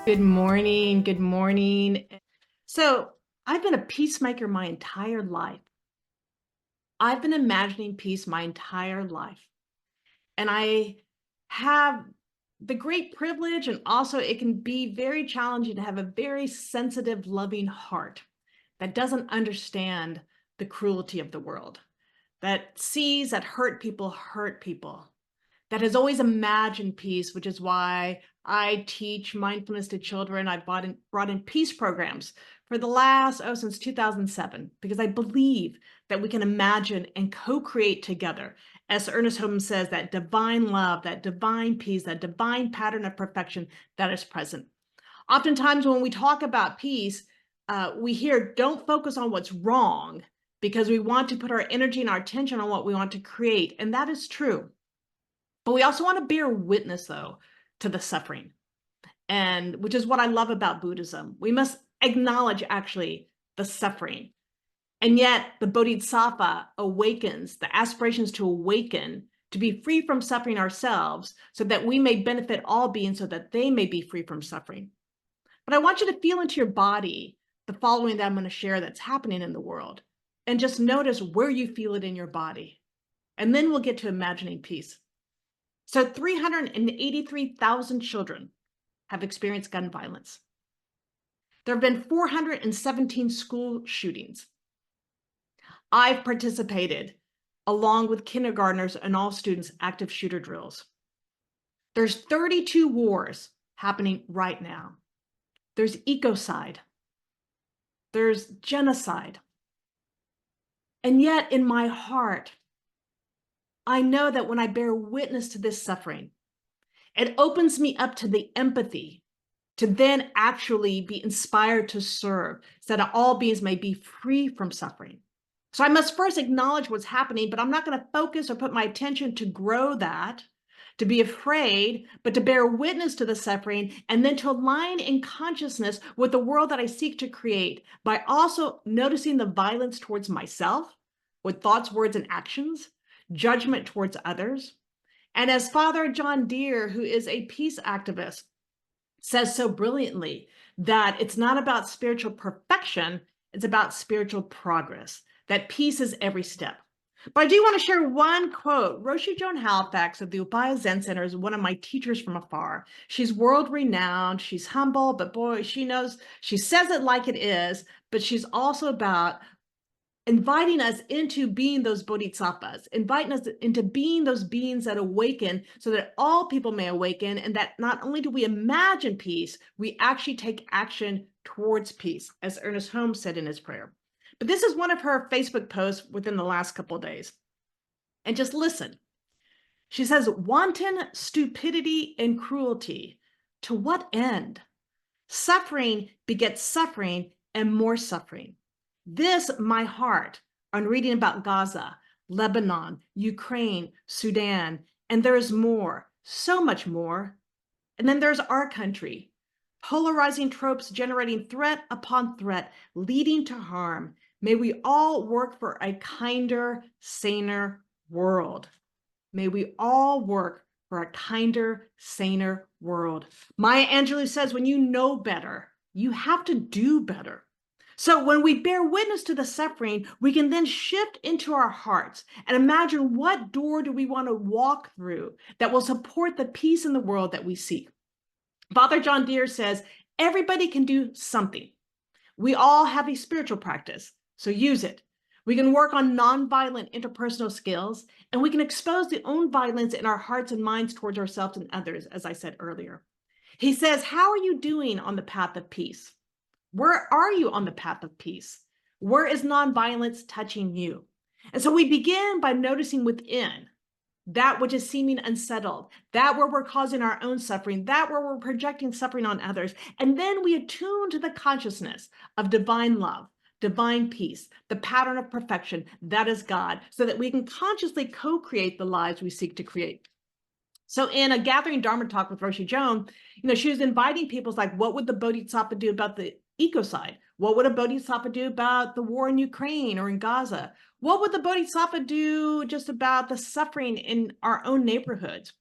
Good morning. Good morning. So, I've been a peacemaker my entire life. I've been imagining peace my entire life. And I have the great privilege, and also it can be very challenging to have a very sensitive, loving heart that doesn't understand the cruelty of the world, that sees that hurt people, that has always imagined peace, which is why I teach mindfulness to children. I've brought in peace programs for the last, since 2007, because I believe that we can imagine and co-create together. As Ernest Holmes says, that divine love, that divine peace, that divine pattern of perfection that is present. Oftentimes when we talk about peace, we hear don't focus on what's wrong because we want to put our energy and our attention on what we want to create. And that is true. But we also want to bear witness, though, to the suffering, and which is what I love about Buddhism. We must acknowledge actually the suffering. And yet the Bodhisattva awakens the aspirations to awaken, to be free from suffering ourselves, so that we may benefit all beings, so that they may be free from suffering. But I want you to feel into your body the following that I'm going to share that's happening in the world, and just notice where you feel it in your body. And then we'll get to imagining peace. So 383,000 children have experienced gun violence. There have been 417 school shootings. I've participated along with kindergartners and all students active shooter drills. There's 32 wars happening right now. There's ecocide. There's genocide. And yet in my heart, I know that when I bear witness to this suffering, it opens me up to the empathy to then actually be inspired to serve so that all beings may be free from suffering. So I must first acknowledge what's happening, but I'm not going to focus or put my attention to grow that, to be afraid, but to bear witness to the suffering, and then to align in consciousness with the world that I seek to create by also noticing the violence towards myself with thoughts, words, and actions, judgment towards others. And as Father John Deere, who is a peace activist, says so brilliantly, that it's not about spiritual perfection, it's about spiritual progress, that peace is every step. But I do want to share one quote. Roshi Joan Halifax of the Upaya Zen Center is one of my teachers from afar. She's world renowned, she's humble, but boy, she knows, she says it like it is, but she's also about inviting us into being those bodhisattvas, inviting us into being those beings that awaken so that all people may awaken, and that not only do we imagine peace, we actually take action towards peace, as Ernest Holmes said in his prayer. But this is one of her Facebook posts within the last couple of days. And just listen. She says, wanton stupidity and cruelty, to what end? Suffering begets suffering and more suffering. This, my heart, on reading about Gaza, Lebanon, Ukraine, Sudan, and there's more, so much more. And then there's our country, polarizing tropes generating threat upon threat, leading to harm. May we all work for a kinder, saner world. May we all work for a kinder, saner world. Maya Angelou says, when you know better, you have to do better. So when we bear witness to the suffering, we can then shift into our hearts and imagine what door do we want to walk through that will support the peace in the world that we seek. Father John Deere says, everybody can do something. We all have a spiritual practice, so use it. We can work on nonviolent interpersonal skills, and we can expose the own violence in our hearts and minds towards ourselves and others, as I said earlier. He says, how are you doing on the path of peace? Where are you on the path of peace? Where is nonviolence touching you? And so we begin by noticing within that which is seeming unsettled, that where we're causing our own suffering, that where we're projecting suffering on others. And then we attune to the consciousness of divine love, divine peace, the pattern of perfection, that is God, so that we can consciously co-create the lives we seek to create. So in a gathering Dharma talk with Roshi Joan, she was inviting people like, what would the Bodhisattva do about the ecocide? What would a Bodhisattva do about the war in Ukraine or in Gaza? What would the Bodhisattva do just about the suffering in our own neighborhoods?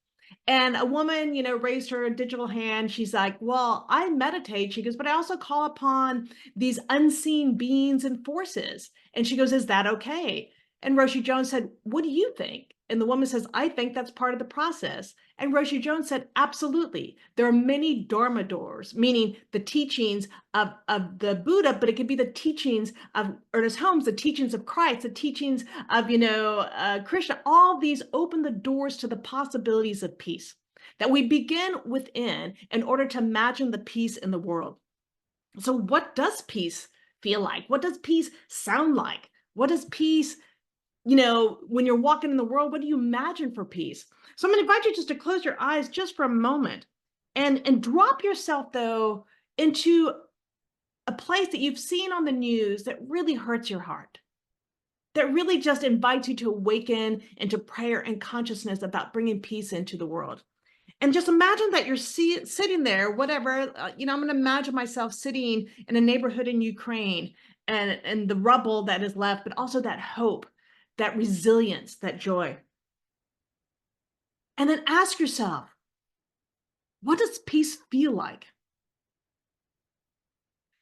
And a woman, raised her digital hand. She's like, well, I meditate. She goes, but I also call upon these unseen beings and forces. And she goes, is that okay? And Roshi Jones said, what do you think? And the woman says, I think that's part of the process. And Roshi Jones said, absolutely. There are many Dharma doors, meaning the teachings of the Buddha, but it could be the teachings of Ernest Holmes, the teachings of Christ, the teachings of, Krishna. All these open the doors to the possibilities of peace that we begin within in order to imagine the peace in the world. So what does peace feel like? What does peace sound like? What does peace, when you're walking in the world, what do you imagine for peace? So I'm going to invite you just to close your eyes just for a moment and drop yourself, though, into a place that you've seen on the news that really hurts your heart, that really just invites you to awaken into prayer and consciousness about bringing peace into the world. And just imagine that you're sitting there, whatever, I'm going to imagine myself sitting in a neighborhood in Ukraine and the rubble that is left, but also that hope, that resilience, that joy. And then ask yourself, what does peace feel like?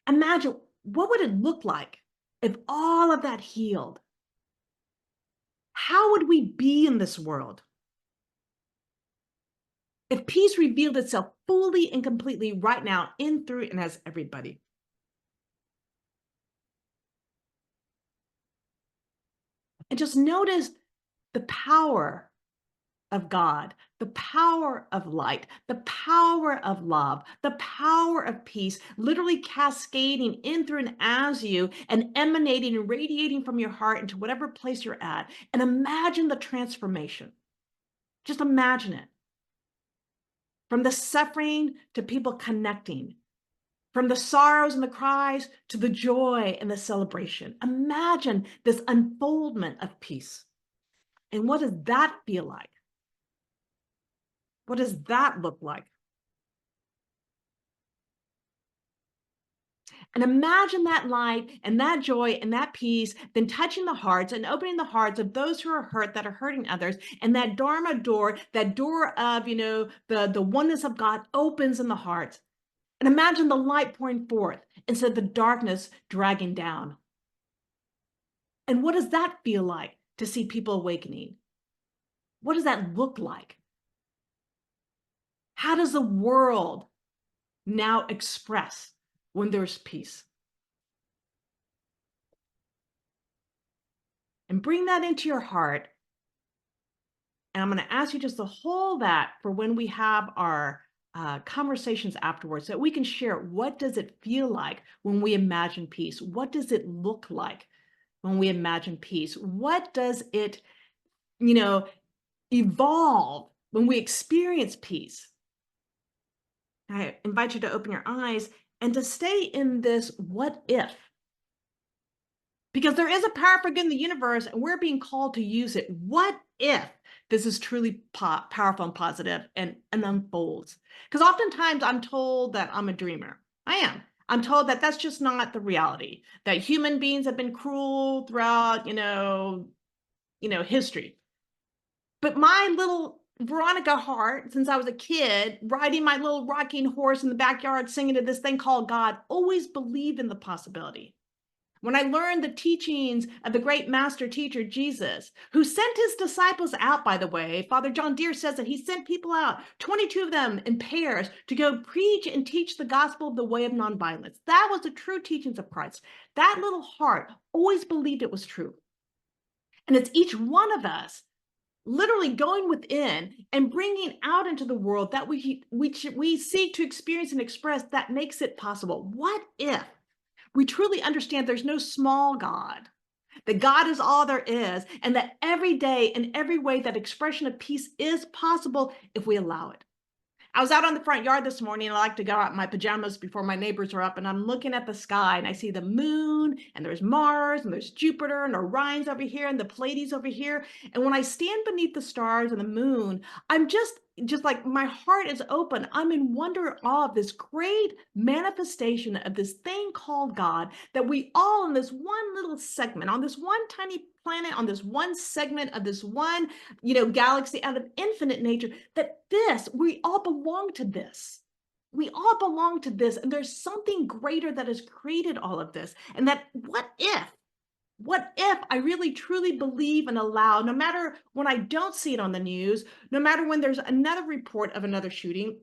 Imagine, what would it look like if all of that healed? How would we be in this world? If peace revealed itself fully and completely right now in, through, and as everybody. And just notice the power of God, the power of light, the power of love, the power of peace, literally cascading in, through, and as you, and emanating and radiating from your heart into whatever place you're at. And imagine the transformation. Just imagine it. From the suffering to people connecting, from the sorrows and the cries to the joy and the celebration. Imagine this unfoldment of peace. And what does that feel like? What does that look like? And imagine that light and that joy and that peace, then touching the hearts and opening the hearts of those who are hurt, that are hurting others. And that Dharma door, that door of, the oneness of God opens in the hearts. And imagine the light pouring forth instead of the darkness dragging down. And what does that feel like to see people awakening? What does that look like? How does the world now express when there's peace? And bring that into your heart. And I'm going to ask you just to hold that for when we have our conversations afterwards, so that we can share, what does it feel like when we imagine peace? What does it look like when we imagine peace? What does it, evolve when we experience peace? I invite you to open your eyes and to stay in this what if. Because there is a power for good in the universe, and we're being called to use it. What if this is truly powerful and positive and unfolds? Because oftentimes I'm told that I'm a dreamer. I am. I'm told that that's just not the reality, that human beings have been cruel throughout, history. But my little Veronica heart, since I was a kid, riding my little rocking horse in the backyard, singing to this thing called God, always believed in the possibility. When I learned the teachings of the great master teacher, Jesus, who sent his disciples out, by the way, Father John Deere says that he sent people out, 22 of them in pairs, to go preach and teach the gospel of the way of nonviolence. That was the true teachings of Christ. That little heart always believed it was true. And it's each one of us literally going within and bringing out into the world that we seek to experience and express that makes it possible. What if we truly understand there's no small God, that God is all there is, and that every day in every way that expression of peace is possible if we allow it? I was out on the front yard this morning, and I like to go out in my pajamas before my neighbors are up, and I'm looking at the sky, and I see the moon, and there's Mars, and there's Jupiter, and Orion's over here, and the Pleiades over here. And when I stand beneath the stars and the moon, I'm just just like my heart is open. I'm in wonder and awe of this great manifestation of this thing called God that we all in this one little segment, on this one tiny planet, on this one segment of this one, galaxy out of infinite nature, that we all belong to this. We all belong to this, and there's something greater that has created all of this. And that what if I really truly believe and allow, no matter when I don't see it on the news, no matter when there's another report of another shooting,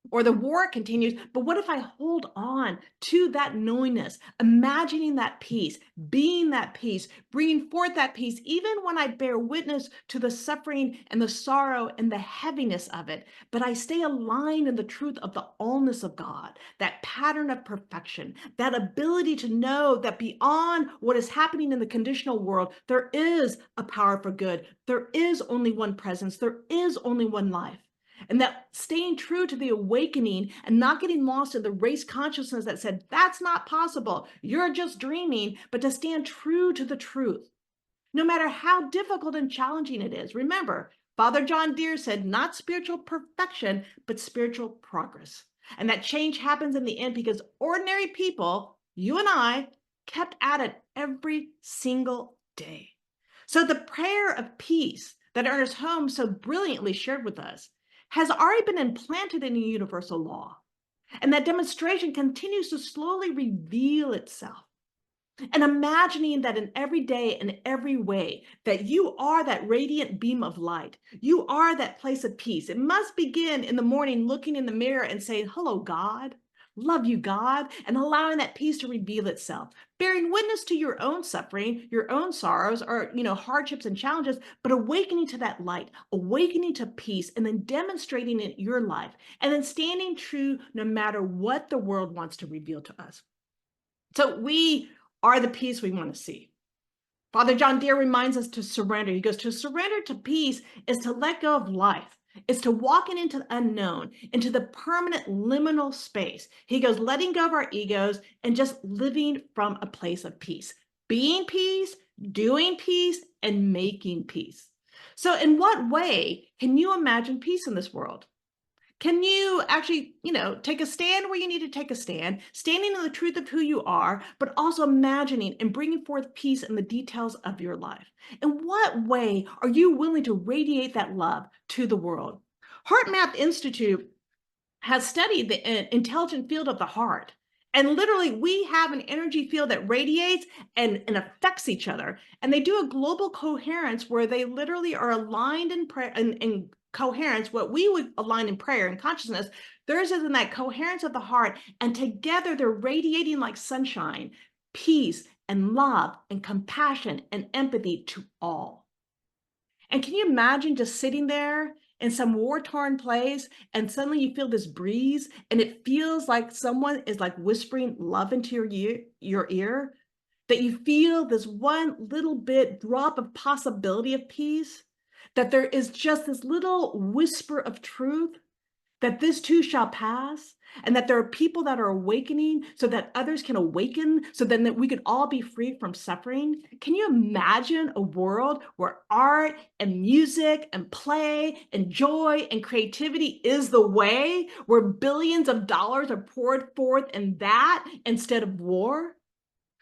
or the war continues, but what if I hold on to that knowingness, imagining that peace, being that peace, bringing forth that peace, even when I bear witness to the suffering and the sorrow and the heaviness of it, but I stay aligned in the truth of the allness of God, that pattern of perfection, that ability to know that beyond what is happening in the conditional world, there is a power for good. There is only one presence. There is only one life. And that staying true to the awakening and not getting lost in the race consciousness that said, that's not possible, you're just dreaming, but to stand true to the truth, no matter how difficult and challenging it is. Remember, Father John Deere said, not spiritual perfection, but spiritual progress. And that change happens in the end because ordinary people, you and I, kept at it every single day. So the prayer of peace that Ernest Holmes so brilliantly shared with us has already been implanted in a universal law. And that demonstration continues to slowly reveal itself. And imagining that in every day and every way, that you are that radiant beam of light. You are that place of peace. It must begin in the morning looking in the mirror and saying, hello, God. Love you, God, and allowing that peace to reveal itself, bearing witness to your own suffering, your own sorrows, or hardships and challenges, but awakening to that light, awakening to peace, and then demonstrating it in your life, and then standing true no matter what the world wants to reveal to us. So we are the peace we want to see. Father John Deere reminds us to surrender. He goes, to surrender to peace is to let go of life. It's to walking into the unknown, into the permanent liminal space. He goes, letting go of our egos and just living from a place of peace, being peace, doing peace, and making peace. So in what way can you imagine peace in this world? Can you actually, take a stand where you need to take a stand, standing in the truth of who you are, but also imagining and bringing forth peace in the details of your life? In what way are you willing to radiate that love to the world? Heart Math Institute has studied the intelligent field of the heart. And literally, we have an energy field that radiates and affects each other. And they do a global coherence where they literally are aligned in prayer and coherence, what we would align in prayer and consciousness. Theirs is in that coherence of the heart. And together, they're radiating like sunshine, peace and love and compassion and empathy to all. And can you imagine just sitting there in some war-torn place and suddenly you feel this breeze and it feels like someone is like whispering love into your ear, that you feel this one little bit drop of possibility of peace, that there is just this little whisper of truth, that this too shall pass, and that there are people that are awakening so that others can awaken, so then that we could all be free from suffering. Can you imagine a world where art and music and play and joy and creativity is the way, where billions of dollars are poured forth in that instead of war?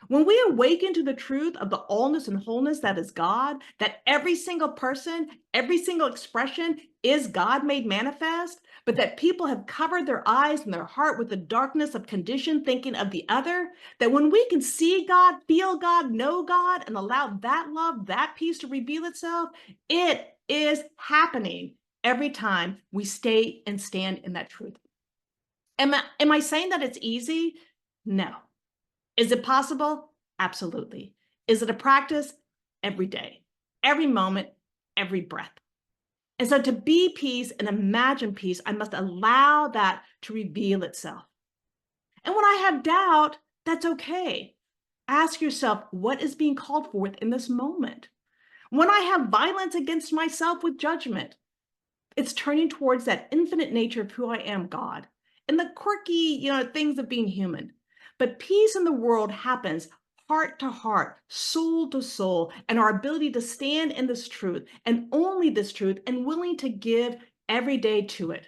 When we awaken to the truth of the allness and wholeness that is God, that every single person, every single expression is God made manifest, but that people have covered their eyes and their heart with the darkness of conditioned thinking of the other, that when we can see God, feel God, know God, and allow that love, that peace to reveal itself, it is happening every time we stay and stand in that truth. Am I saying that it's easy? No. Is it possible? Absolutely. Is it a practice? Every day, every moment, every breath. And so to be peace and imagine peace, I must allow that to reveal itself. And when I have doubt, that's okay. Ask yourself, what is being called forth in this moment? When I have violence against myself with judgment, it's turning towards that infinite nature of who I am, God, and the quirky, things of being human. But peace in the world happens heart to heart, soul to soul, and our ability to stand in this truth and only this truth and willing to give every day to it.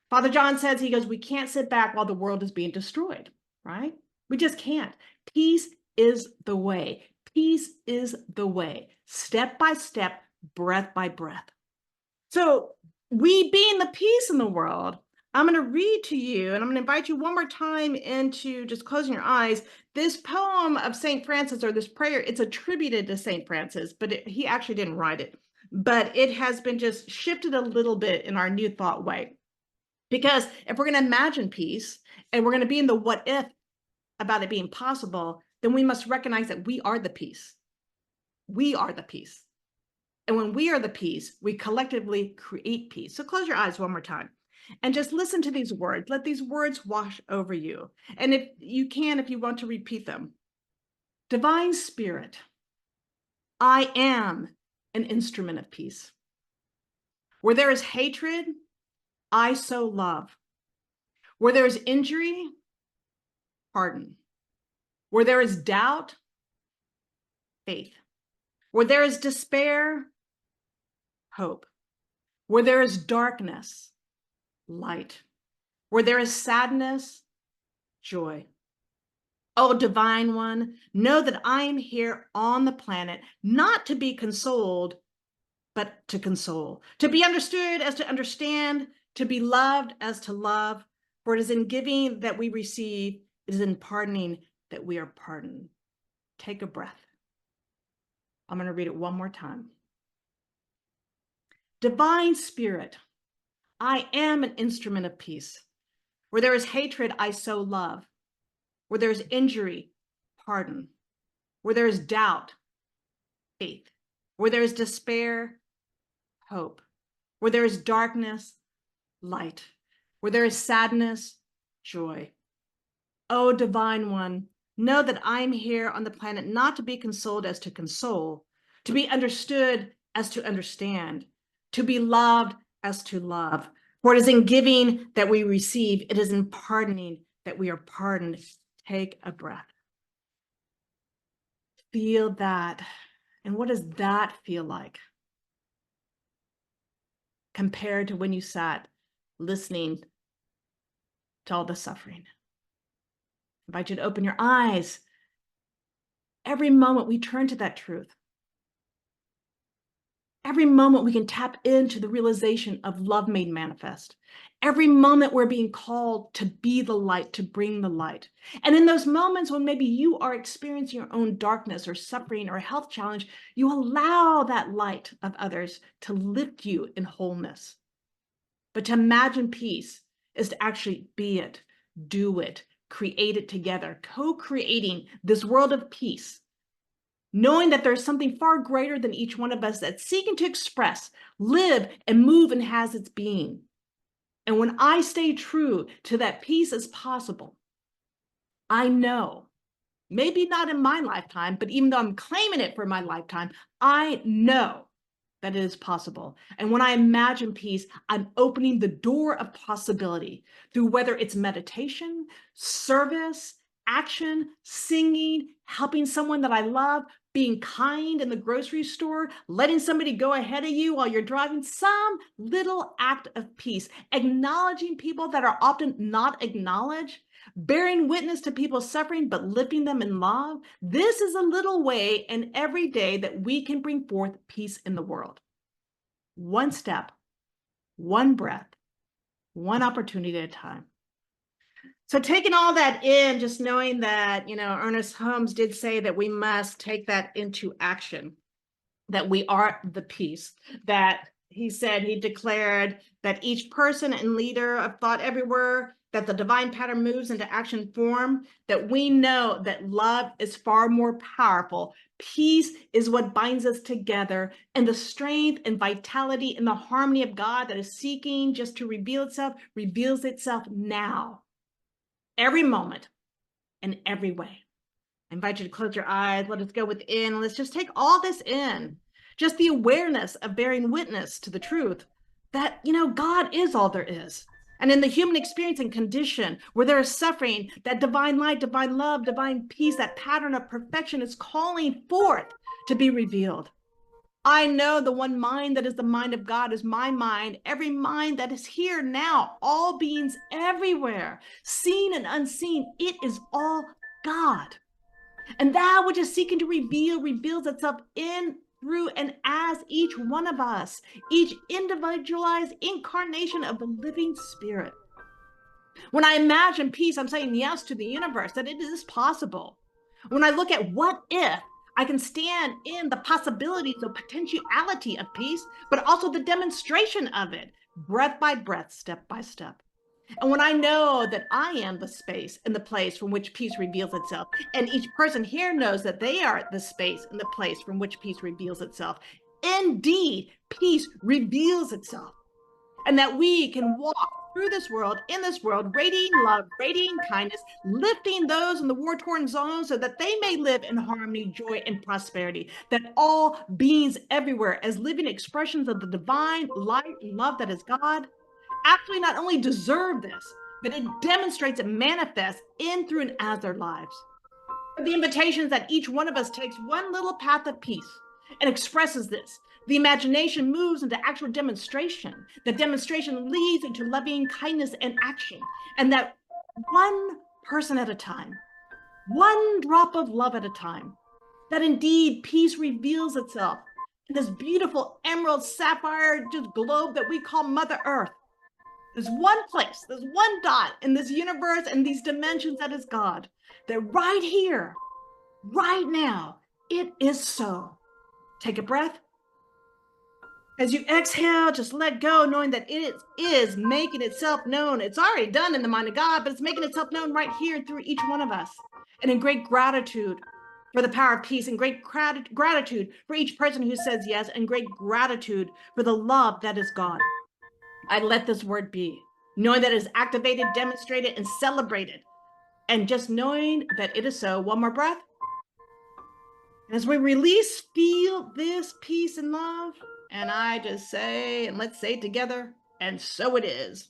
Father John says, he goes, we can't sit back while the world is being destroyed, right? We just can't. Peace is the way. Peace is the way, step by step, breath by breath. So we being the peace in the world, I'm going to read to you, and I'm going to invite you one more time into just closing your eyes. This poem of St. Francis, or this prayer, it's attributed to St. Francis, but he actually didn't write it. But it has been just shifted a little bit in our New Thought way. Because if we're going to imagine peace and we're going to be in the what if about it being possible, then we must recognize that we are the peace. We are the peace. And when we are the peace, we collectively create peace. So close your eyes one more time and just listen to these words. Let these words wash over you. And if you can, if you want to repeat them. Divine Spirit, I am an instrument of peace. Where there is hatred, I sow love. Where there is injury, pardon. Where there is doubt, faith. Where there is despair, hope. Where there is darkness, light. Where there is sadness, joy. Oh, Divine One, know that I am here on the planet, not to be consoled, but to console, to be understood as to understand, to be loved as to love. For it is in giving that we receive, it is in pardoning that we are pardoned. Take a breath. I'm going to read it one more time. Divine Spirit, I am an instrument of peace. Where there is hatred, I sow love. Where there is injury, pardon. Where there is doubt, faith. Where there is despair, hope. Where there is darkness, light. Where there is sadness, joy. Oh, Divine One, know that I am here on the planet not to be consoled as to console, to be understood as to understand, to be loved as to love. For it is in giving that we receive, it is in pardoning that we are pardoned. Take a breath. Feel that. And what does that feel like compared to when you sat listening to all the suffering? I invite you to open your eyes. Every moment we turn to that truth. Every moment we can tap into the realization of love made manifest. Every moment we're being called to be the light, to bring the light. And in those moments when maybe you are experiencing your own darkness or suffering or health challenge, you allow that light of others to lift you in wholeness. But to imagine peace is to actually be it, do it, create it together, co-creating this world of peace, knowing that there's something far greater than each one of us that's seeking to express, live, and move and has its being. And when I stay true to that peace as possible, I know, maybe not in my lifetime, but even though I'm claiming it for my lifetime, I know that it is possible. And when I imagine peace, I'm opening the door of possibility through whether it's meditation, service, action, singing, helping someone that I love, being kind in the grocery store, letting somebody go ahead of you while you're driving, some little act of peace, acknowledging people that are often not acknowledged, bearing witness to people suffering, but lifting them in love. This is a little way and every day that we can bring forth peace in the world. One step, one breath, one opportunity at a time. So taking all that in, just knowing that, Ernest Holmes did say that we must take that into action, that we are the peace, that he declared that each person and leader of thought everywhere, that the divine pattern moves into action form, that we know that love is far more powerful. Peace is what binds us together, and the strength and vitality and the harmony of God that is seeking just to reveal itself, reveals itself now, every moment and every way. I invite you to close your eyes. Let us go within. Let's just take all this in. Just the awareness of bearing witness to the truth that, God is all there is. And in the human experience and condition where there is suffering, that divine light, divine love, divine peace, that pattern of perfection is calling forth to be revealed. I know the one mind that is the mind of God is my mind, every mind that is here now, all beings everywhere, seen and unseen. It is all God. And that which is seeking to reveal reveals itself in, through, and as each one of us, each individualized incarnation of the living spirit. When I imagine peace, I'm saying yes to the universe, that it is possible. When I look at what if, I can stand in the possibilities of potentiality of peace, but also the demonstration of it, breath by breath, step by step. And when I know that I am the space and the place from which peace reveals itself, and each person here knows that they are the space and the place from which peace reveals itself, indeed, peace reveals itself. And that we can walk through this world, in this world, radiating love, radiating kindness, lifting those in the war-torn zones so that they may live in harmony, joy, and prosperity. That all beings everywhere, as living expressions of the divine light and love that is God, actually not only deserve this, but it demonstrates and manifests in, through, and as their lives. The invitation is that each one of us takes one little path of peace and expresses this. The imagination moves into actual demonstration. The demonstration leads into loving kindness and action. And that one person at a time, one drop of love at a time, that indeed peace reveals itself in this beautiful emerald sapphire just globe that we call Mother Earth. There's one place, there's one dot in this universe and these dimensions that is God. That right here, right now, it is so. Take a breath. As you exhale, just let go, knowing that it is making itself known. It's already done in the mind of God, but it's making itself known right here through each one of us. And in great gratitude for the power of peace, and great gratitude for each person who says yes, and great gratitude for the love that is God, I let this word be, knowing that it is activated, demonstrated, and celebrated. And just knowing that it is so. One more breath. As we release, feel this peace and love. And I just say, and let's say it together, and so it is.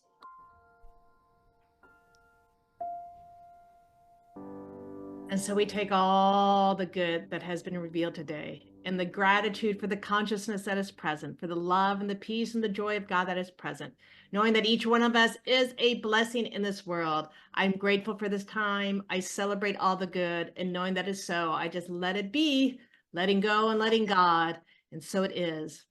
And so we take all the good that has been revealed today, and the gratitude for the consciousness that is present, for the love and the peace and the joy of God that is present, knowing that each one of us is a blessing in this world. I'm grateful for this time. I celebrate all the good, and knowing that is so, I just let it be, letting go and letting God. And so it is.